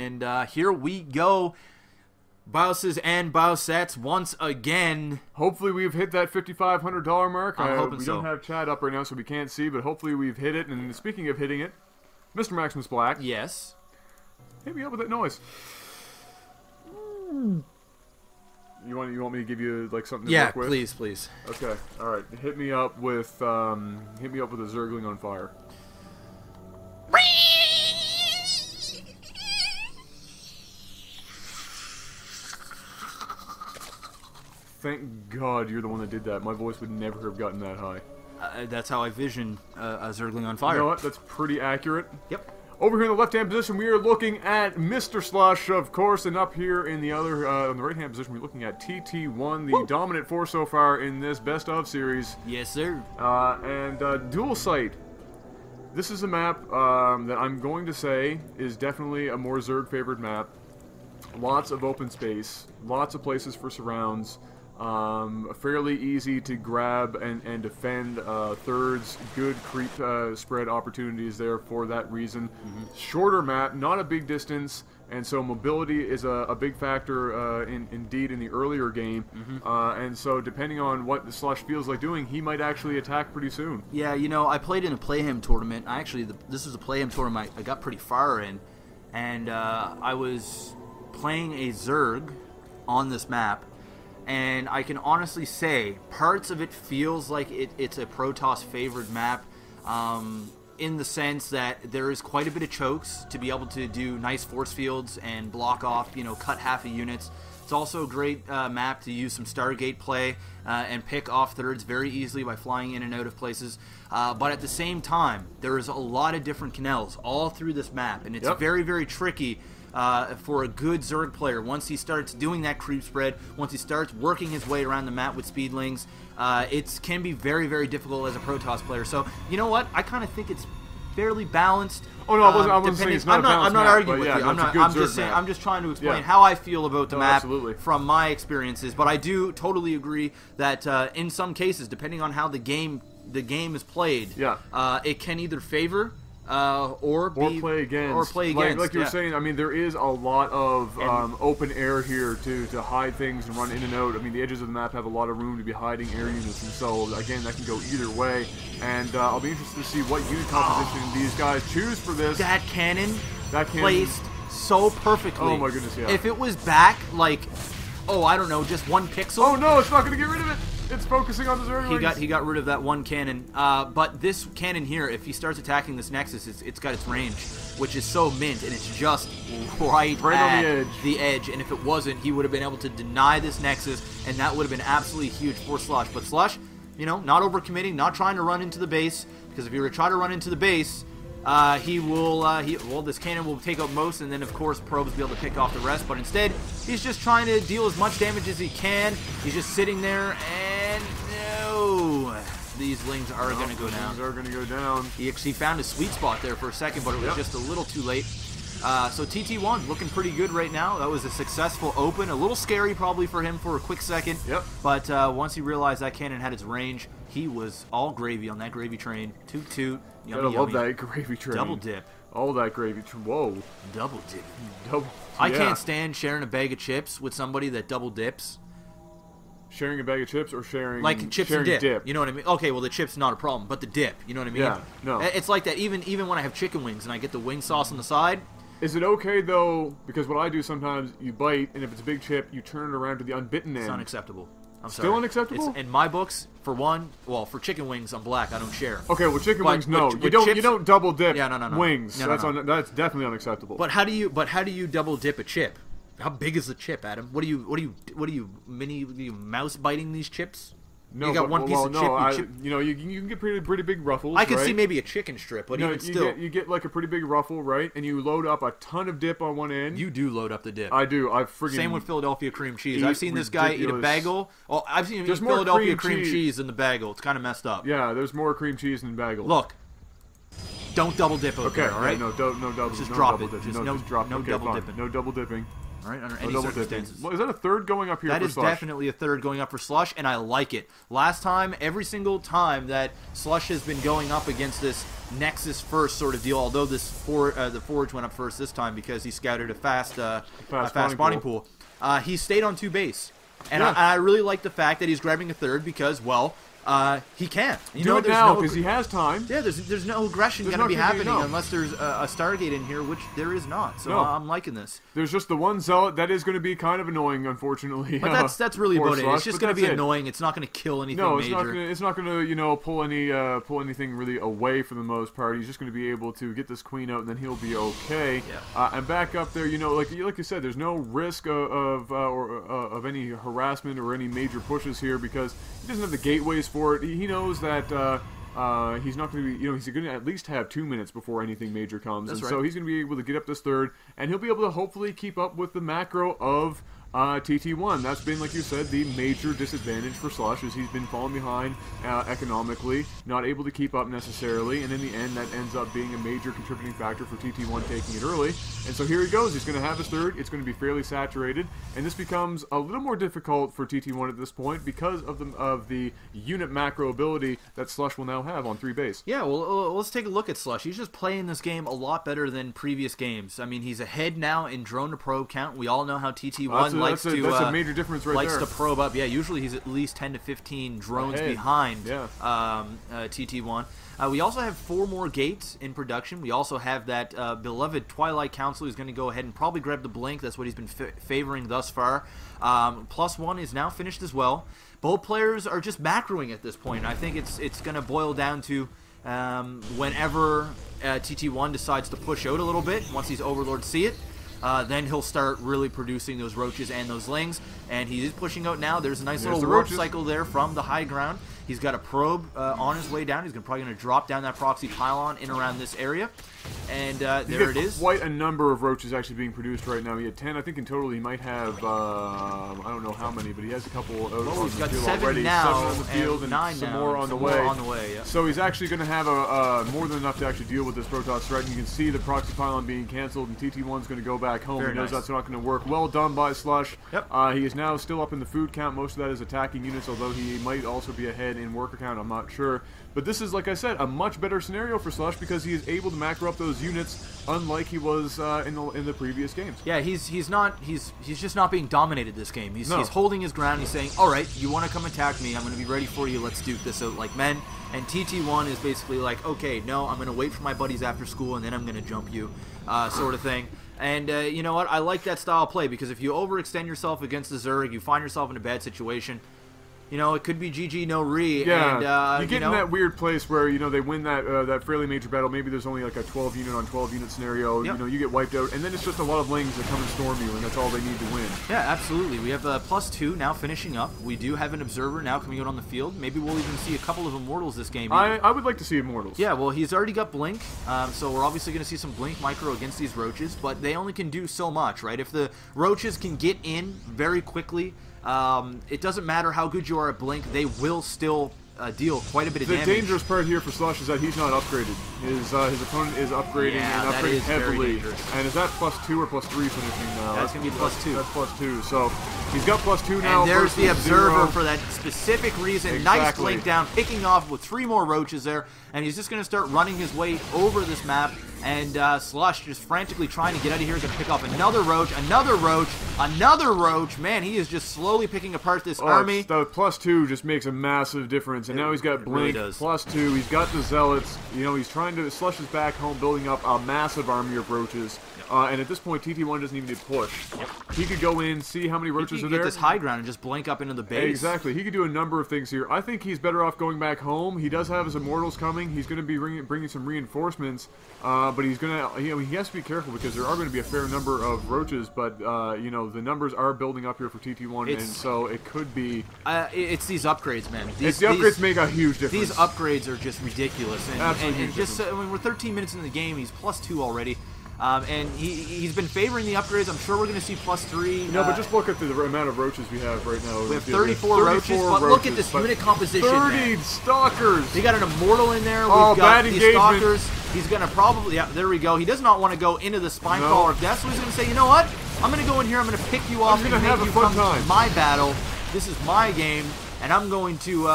And here we go. Bioses and Biosets once again. Hopefully we've hit that $5,500 mark. I'm hoping we so. don't have chat up right now, so we can't see, but hopefully we've hit it. And speaking of hitting it, Mr. Maximus Black. Yes. Hit me up with that noise. You want me to give you like something to work with? Yeah, please. Okay, all right. Hit me up with a Zergling on fire. Thank God you're the one that did that. My voice would never have gotten that high. That's how I vision a Zergling on fire. You know what? That's pretty accurate. Yep. Over here in the left-hand position, we are looking at Mr. Slush, of course, and up here in the other, on the right-hand position, we're looking at TT1, the dominant force so far in this best-of series. Yes, sir. And Dual Sight. This is a map that I'm going to say is definitely a more Zerg-favored map. Lots of open space, lots of places for surrounds. Fairly easy to grab and defend thirds, good creep spread opportunities there for that reason. Shorter map, not a big distance, and so mobility is a big factor indeed in the earlier game. And so depending on what the Slush feels like doing, he might actually attack pretty soon. Yeah, you know, I played in a Playhim tournament. This was a Playhim tournament I got pretty far in, and I was playing a Zerg on this map. And I can honestly say, parts of it feels like it's a Protoss favored map, in the sense that there is quite a bit of chokes to be able to do nice force fields and block off, you know, cut half of units. It's also a great map to use some Stargate play and pick off thirds very easily by flying in and out of places. But at the same time, there is a lot of different canals all through this map, and it's very, very tricky. For a good Zerg player, once he starts doing that creep spread, once he starts working his way around the map with speedlings, it can be very, very difficult as a Protoss player. So, you know what? I kind of think it's fairly balanced. Oh no, I wasn't saying it's not a balanced I'm not map, arguing with you. I'm just saying. I'm just trying to explain how I feel about the map from my experiences. But I do totally agree that in some cases, depending on how the game is played, it can either favor. Or play against. Like you were saying, I mean, there is a lot of open air here to hide things and run in and out. I mean, the edges of the map have a lot of room to be hiding air units, and so, again, that can go either way. And I'll be interested to see what unit composition these guys choose for this. That cannon placed so perfectly. Oh, my goodness, yeah. If it was back, like, I don't know, just one pixel. Oh, no, it's not going to get rid of it. It's focusing on the Zerglings. He got rid of that one cannon. But this cannon here, if he starts attacking this Nexus, it's got its range, which is so mint, and it's just right at the edge. And if it wasn't, he would have been able to deny this Nexus, and that would have been absolutely huge for Slush. But Slush, you know, not overcommitting, not trying to run into the base, because if you were to try to run into the base, this cannon will take out most, and then of course probes will be able to pick off the rest. But instead, he's just trying to deal as much damage as he can. He's just sitting there, and no, these lings are going to go down. These are going to go down. He found his sweet spot there for a second, but it was just a little too late. So TT1 looking pretty good right now. That was a successful open. A little scary probably for him for a quick second. But once he realized that cannon had its range, he was all gravy on that gravy train. Toot toot. Yummy, I love that gravy train. Double dip. All that gravy train. Whoa. Double dip. I can't stand sharing a bag of chips with somebody that double dips. Sharing a bag of chips or sharing chips and dip. You know what I mean? Okay, well the chip's not a problem, but the dip, you know what I mean? Yeah, no. It's like that even when I have chicken wings and I get the wing sauce on the side. Is it okay though? Because what I do sometimes, you bite, and if it's a big chip, you turn it around to the unbitten end. It's unacceptable. I'm sorry. Still unacceptable? It's, in my books, for chicken wings, I'm black. I don't share. Okay, well, chicken wings, no. You don't double dip wings. No. That's definitely unacceptable. But how do you double dip a chip? How big is the chip, Adam? What are you mouse biting these chips? No, you got one piece of chip. You can get pretty big ruffles. I can see maybe a chicken strip, but even still, you get like a pretty big ruffle, right? And you load up a ton of dip on one end. You do load up the dip. I do. Same with Philadelphia cream cheese. I've seen this guy eat a bagel. Oh, I've seen him eat Philadelphia cream cheese in the bagel. It's kind of messed up. Yeah, there's more cream cheese in the bagel. Look, don't double dip over there, all right? No double. Just drop it. No double dipping. No double dipping. right? Under any circumstances. Well, is that a third going up here That for is Slush? definitely a third going up for Slush, and I like it. Last time, every single time that Slush has been going up against this Nexus first sort of deal, although the Forge went up first this time because he scouted a fast spawning pool. He stayed on 2 base. And I really like the fact that he's grabbing a third because, well, he can. Do it now because he has time. Yeah, there's no aggression going to be happening unless there's a Stargate in here, which there is not. So I'm liking this. There's just the one Zealot that is going to be kind of annoying, unfortunately. But that's really about it. It's just going to be annoying. It. It's not going to kill anything major. It's not going to pull anything really away for the most part. He's just going to be able to get this queen out, and then he'll be okay. Yeah. And back up there, like you said, there's no risk of any harassment or any major pushes here because he doesn't have the gateways for it. He knows that he's not going to be, he's going to at least have 2 minutes before anything major comes. So he's going to be able to get up this third, and he'll be able to hopefully keep up with the macro of TT1. That's been, like you said, the major disadvantage for Slush, is he's been falling behind economically, not able to keep up necessarily, and in the end, that ends up being a major contributing factor for TT1 taking it early. And so here he goes. He's going to have his third. It's going to be fairly saturated, and this becomes a little more difficult for TT1 at this point because of the unit macro ability that Slush will now have on 3 base. Yeah, well, let's take a look at Slush. He's just playing this game a lot better than previous games. I mean, he's ahead now in drone to probe count. We all know how TT1 that's a major difference right likes there. to probe up. Yeah, usually he's at least 10 to 15 drones behind TT1. We also have 4 more gates in production. We also have that beloved Twilight Council who's going to go ahead and probably grab the blink. That's what he's been favoring thus far. +1 is now finished as well. Both players are just macroing at this point. I think it's going to boil down to whenever TT1 decides to push out a little bit, once these Overlords see it, then he'll start really producing those roaches and those lings, and he is pushing out now. There's a nice little roach cycle there from the high ground. He's got a probe on his way down. He's probably going to drop down that proxy pylon in around this area. And there it is. Quite a number of roaches actually being produced right now. He had 10. I think in total he might have, I don't know how many, but he has a couple out on he's the got field 7 already. now, 7 on the field, and 9 some now, more on the way. Yeah. So he's actually going to have more than enough to actually deal with this Protoss threat. And you can see the proxy pylon being canceled, and TT1's going to go back home. He knows that's not going to work. Well done by Slush. Yep. He is now still up in the food count. Most of that is attacking units, although he might also be ahead in worker count. I'm not sure. But this is, like I said, a much better scenario for Slush because he is able to macro up those units, unlike he was in the previous games. Yeah, he's just not being dominated this game. He's holding his ground. He's saying, all right, you want to come attack me? I'm going to be ready for you. Let's duke this out like men. And TT1 is basically like, okay, no, I'm going to wait for my buddies after school, and then I'm going to jump you, sort of thing. And you know what? I like that style of play because if you overextend yourself against the Zerg, you find yourself in a bad situation. It could be GG no re. Yeah, and, you get in that weird place where they win that fairly major battle. Maybe there's only like a 12 unit on 12 unit scenario. Yep. You get wiped out, and then it's just a lot of lings that come and storm you, and that's all they need to win. Yeah, absolutely. We have +2 now finishing up. We do have an observer now coming out on the field. Maybe we'll even see a couple of Immortals this game. I would like to see Immortals. Yeah, well, he's already got Blink, so we're obviously going to see some Blink micro against these Roaches, but they only can do so much, right? If the Roaches can get in very quickly, it doesn't matter how good you are at Blink, they will still deal quite a bit of damage. The dangerous part here for Slush is that he's not upgraded. His opponent is upgrading and upgrading heavily. And is that +2 or +3 finishing now? That's going to be +2. That's +2. So he's got +2 now. And there's the observer 0. for that specific reason. Exactly. Nice blink down, picking off with 3 more roaches there. And he's just going to start running his way over this map. And Slush just frantically trying to get out of here. Going to pick off another roach, another roach, another roach. Man, he is just slowly picking apart this army. The +2 just makes a massive difference. And now he's got Blink, really +2. He's got the Zealots. He's trying to... Slush is back home building up a massive army of roaches. And at this point, TT1 doesn't even need to push. Yep. He could go in, see how many roaches he are could there. get this high ground and just blink up into the base. Exactly. He could do a number of things here. I think he's better off going back home. He does have his Immortals coming. He's going to be bringing some reinforcements. But he's going to... he has to be careful because there are going to be a fair number of roaches. But, the numbers are building up here for TT1. And so it could be... it's these upgrades, man. The upgrades make a huge difference. These upgrades are just ridiculous. Absolutely. And just, we're 13 minutes into the game. He's +2 already. And he's been favoring the upgrades. I'm sure we're going to see +3. No, but just look at the amount of roaches we have right now. We have 34 roaches, but look at this unit composition, 30 man. Stalkers! They got an Immortal in there. Oh, We've got bad these engagement. Stalkers. He's going to probably... Yeah, there we go. He does not want to go into the Spine Caller of Death, so he's going to say, you know what? I'm going to go in here, I'm going to pick you off and make you come to my battle. This is my game, and I'm going to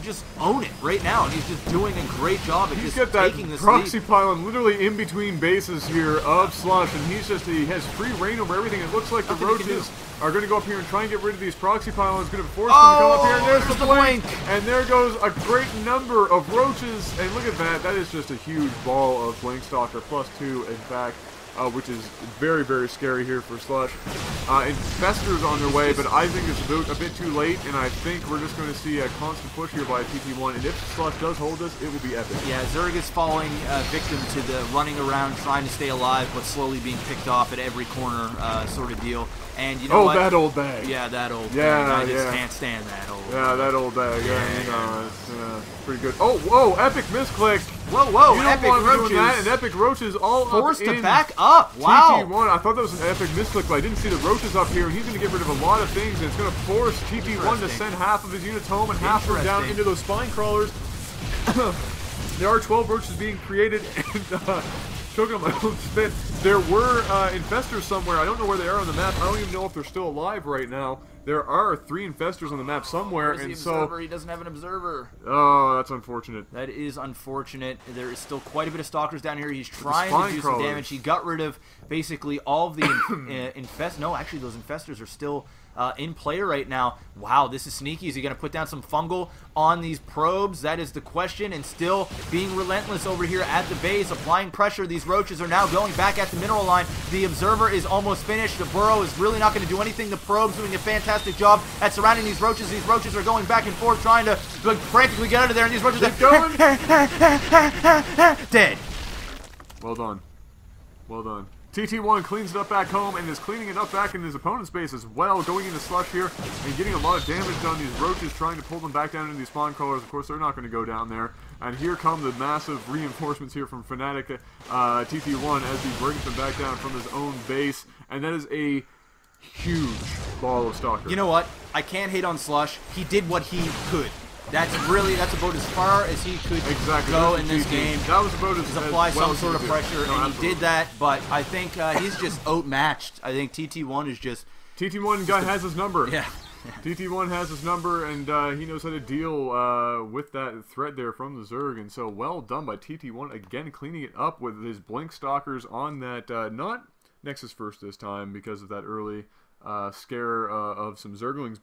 just own it right now. And he's just doing a great job at just taking this lead. Proxy pylon literally in between bases here of Slush, and he has free reign over everything. It looks like the roaches are going to go up here and try and get rid of these proxy pylons. Going to force them to come up here, and there's the blink. And there goes a great number of roaches, and look at that. That is just a huge ball of Blink Stalker, +2 in fact. Which is very, very scary here for Slush. Infestors on their way, but I think it's a bit too late, and I think we're just going to see a constant push here by TT1, and if Slush does hold this, it will be epic. Yeah, Zerg is falling victim to the running around, trying to stay alive, but slowly being picked off at every corner sort of deal. And you know what? That old bag. Yeah, that old bag. I just can't stand that old bag. Yeah, that old bag. It's pretty good. Oh, whoa, epic misclick. Whoa, epic roaches. And epic roaches all forced to back up. Wow. TT1, I thought that was an epic misclick, but I didn't see the roaches up here, and he's going to get rid of a lot of things, and it's going to force TT1 to send half of his units home and half of them down into those spine crawlers. There are 12 roaches being created, and choking on my own spit. There were infestors somewhere. I don't know where they are on the map. I don't even know if they're still alive right now. There are 3 infestors on the map somewhere, and so he doesn't have an observer. Oh, that's unfortunate. That is unfortunate. There is still quite a bit of stalkers down here. He's trying to do some damage. He got rid of basically all of the No, actually, those infestors are still in play right now. Wow, this is sneaky. Is he going to put down some fungal on these probes? That is the question, and still being relentless over here at the base, applying pressure. These roaches are now going back at the mineral line. The observer is almost finished. The burrow is really not going to do anything. The probe's doing a fantastic job at surrounding these roaches. These roaches are going back and forth, trying to frantically get out of there, and these roaches are going dead. Well done. Well done. TT1 cleans it up back home and is cleaning it up back in his opponent's base as well, going into Slush here and getting a lot of damage done. These roaches trying to pull them back down into these spawn crawlers. Of course, they're not going to go down there. And here come the massive reinforcements here from Fnatic TT1 as he brings them back down from his own base. And that is a huge ball of Stalker. You know what? I can't hate on Slush. He did what he could. That's about as far as he could go in this game. That was about as apply some sort of pressure, and he did that. But I think he's just outmatched. I think TT1 is just TT1 guy has his number. Yeah. TT1 has his number, and he knows how to deal with that threat there from the Zerg. And so well done by TT1 again, cleaning it up with his Blink Stalkers on that not Nexus first this time because of that early scare of some Zerglings.